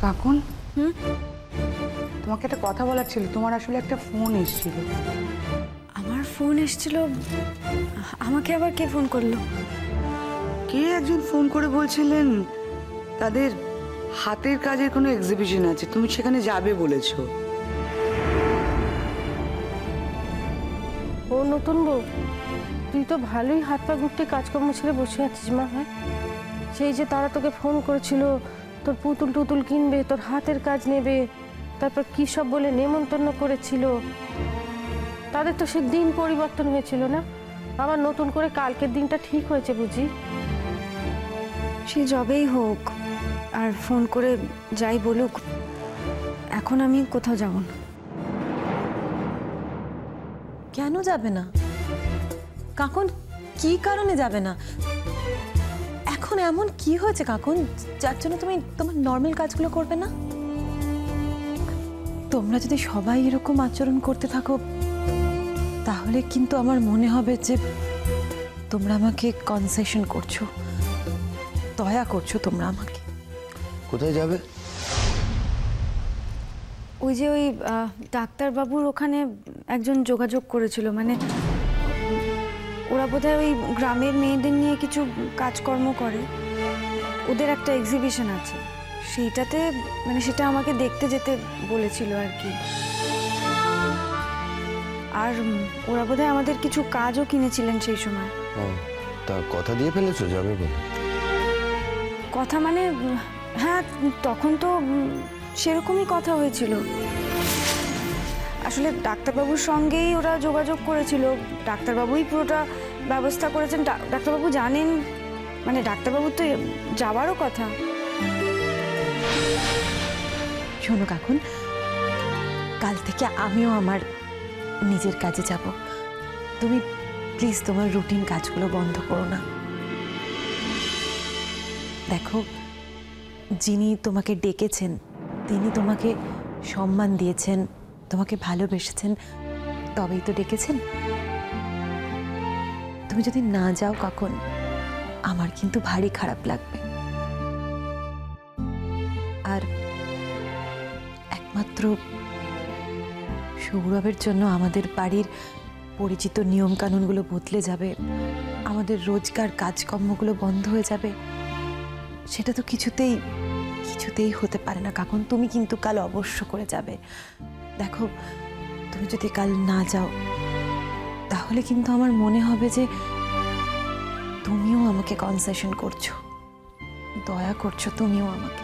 কাকুন, তোমাকে একটা কথা বলার ছিল। তোমার আসলে একটা ফোন এসেছিল। আমার ফোন এসেছিল? আমাকে আবার কে ফোন করলো? কে একজন ফোন করে বলছিলেন তাদের হাতের কাজের কোনো এক্সিবিশন আছে, তুমি সেখানে যাবে বলেছো। ও নতুন বউ, তুই তো ভালোই হাত পা গুটে কাজকর্ম ছেড়ে বসে আছিস মা। হ্যাঁ, সেই যে তারা তোকে ফোন করেছিল তোর পুতুল টুতুল কিনবে, তোর হাতের কাজ নেবে, তারপর কী সব বলে নেমন্তন্ন করেছিল, তাদের তো সে দিন পরিবর্তন হয়েছিল না? আবার নতুন করে কালকের দিনটা ঠিক হয়েছে বুঝি? সে যবেই হোক আর ফোন করে যাই বলুক, এখন আমি কোথাও যাব না। কেন যাবে না কাকুন? কি কারণে যাবে না? এখন এমন কি হয়েছে কাকুন যার জন্য তুমি তোমার নর্মাল কাজগুলো করবে না? তোমরা যদি সবাই এরকম আচরণ করতে থাকো তাহলে কিন্তু আমার মনে হবে যে তোমরা আমাকে কনসেশন করছো, দয়া করছো তোমরা আমাকে। কোথায় যাবে? ওই যে ওই ডাক্তারবাবুর ওখানে একজন যোগাযোগ করেছিল, মানে ওরা বোধহয় ওই গ্রামের মেয়েদের নিয়ে কিছু কাজকর্ম করে, ওদের একটা এক্সিবিশন আছে, সেইটাতে মানে সেটা আমাকে দেখতে যেতে বলেছিল আর কি। আর ওরা বোধহয় আমাদের কিছু কাজও কিনেছিলেন সেই সময়। ও, তা কথা দিয়ে ফেলেছো যাবে বলে? কথা মানে হ্যাঁ, তখন তো সেরকমই কথা হয়েছিল। আসলে ডাক্তারবাবুর সঙ্গেই ওরা যোগাযোগ করেছিল, ডাক্তারবাবুই পুরোটা ব্যবস্থা করেছেন। ডাক্তারবাবু জানেন, মানে ডাক্তারবাবুর তো যাওয়ারও কথা। শোনো কাকুন, কাল থেকে আমিও আমার নিজের কাজে যাব। তুমি প্লিজ তোমার রুটিন কাজগুলো বন্ধ করো না। দেখো, যিনি তোমাকে ডেকেছেন তিনি তোমাকে সম্মান দিয়েছেন, তোমাকে ভালোবেসেছেন, তবেই তো ডেকেছেন। তুমি যদি না যাও কাকুন, আমার কিন্তু ভারী খারাপ লাগবে। আর একমাত্র সৌরভের জন্য আমাদের বাড়ির পরিচিত নিয়ম কানুনগুলো বদলে যাবে, আমাদের রোজকার কাজকর্মগুলো বন্ধ হয়ে যাবে, সেটা তো কিছুতেই কিছুতেই হতে পারে না কাকুন। তুমি কিন্তু কাল অবশ্য করে যাবে। দেখো, তুমি যদি কাল না যাও তাহলে কিন্তু আমার মনে হবে যে তুমিও আমাকে কনসেশন করছো, দয়া করছো তুমিও আমাকে।